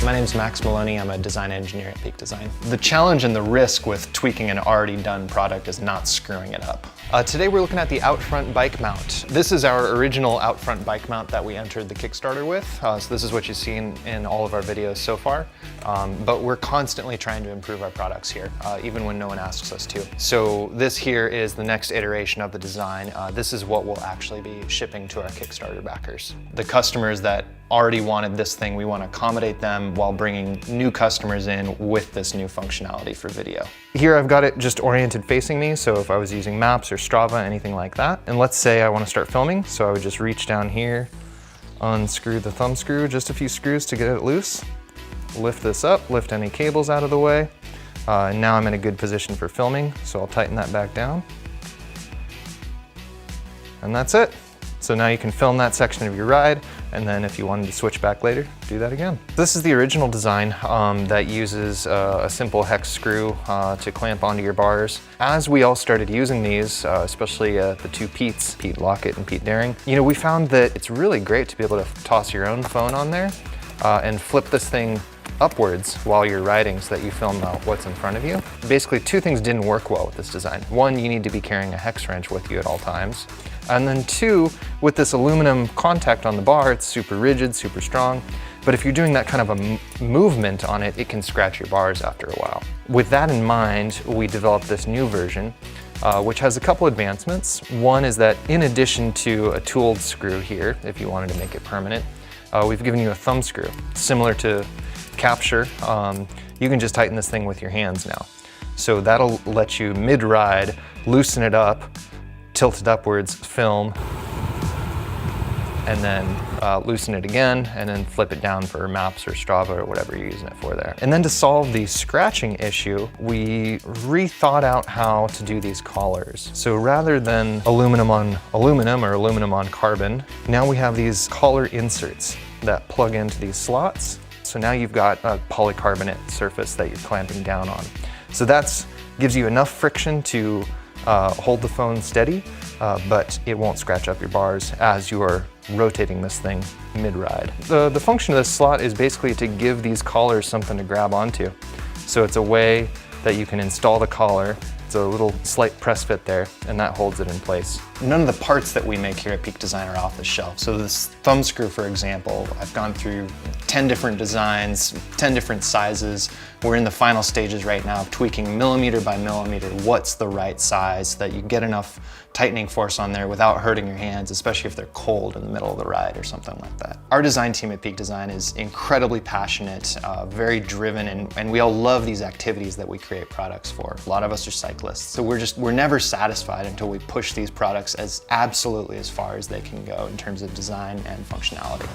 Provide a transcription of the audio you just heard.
My name's Max Maloney. I'm a design engineer at Peak Design. The challenge and the risk with tweaking an already done product is not screwing it up. Today we're looking at the out front bike mount. This is our original out front bike mount that we entered the Kickstarter with. So this is what you've seen in all of our videos so far. But we're constantly trying to improve our products here, even when no one asks us to. So this here is the next iteration of the design. This is what we'll actually be shipping to our Kickstarter backers. The customers that already wanted this thing, we want to accommodate them while bringing new customers in with this new functionality for video. Here I've got it just oriented facing me, so if I was using Maps or Strava, anything like that. And let's say I want to start filming, so I would just reach down here, unscrew the thumb screw, just a few screws to get it loose, lift this up, lift any cables out of the way, and now I'm in a good position for filming, so I'll tighten that back down. And that's it. So now you can film that section of your ride, and then if you wanted to switch back later, do that again. This is the original design that uses a simple hex screw to clamp onto your bars. As we all started using these, especially the two Petes, Pete Lockett and Pete Daring, you know, we found that it's really great to be able to toss your own phone on there and flip this thing upwards while you're riding so that you film what's in front of you. Basically, two things didn't work well with this design. One, you need to be carrying a hex wrench with you at all times. And then two, with this aluminum contact on the bar, it's super rigid, super strong. But if you're doing that kind of a movement on it, it can scratch your bars after a while. With that in mind, we developed this new version, which has a couple advancements. One is that in addition to a tooled screw here, if you wanted to make it permanent, we've given you a thumb screw. Similar to capture, you can just tighten this thing with your hands now. So that'll let you mid-ride, loosen it up, tilt it upwards, film, and then loosen it again, and then flip it down for Maps or Strava or whatever you're using it for there. And then to solve the scratching issue, we rethought out how to do these collars. So rather than aluminum on aluminum or aluminum on carbon, now we have these collar inserts that plug into these slots. So now you've got a polycarbonate surface that you're clamping down on. So that gives you enough friction to hold the phone steady, but it won't scratch up your bars as you are rotating this thing mid-ride. The function of this slot is basically to give these collars something to grab onto. So it's a way that you can install the collar. It's a little slight press fit there, and that holds it in place. None of the parts that we make here at Peak Design are off the shelf. So this thumb screw, for example, I've gone through 10 different designs, 10 different sizes. We're in the final stages right now of tweaking millimeter by millimeter what's the right size so that you get enough tightening force on there without hurting your hands, especially if they're cold in the middle of the ride or something like that. Our design team at Peak Design is incredibly passionate, very driven, and we all love these activities that we create products for. A lot of us are cyclists, so we're never satisfied until we push these products as absolutely as far as they can go in terms of design and functionality.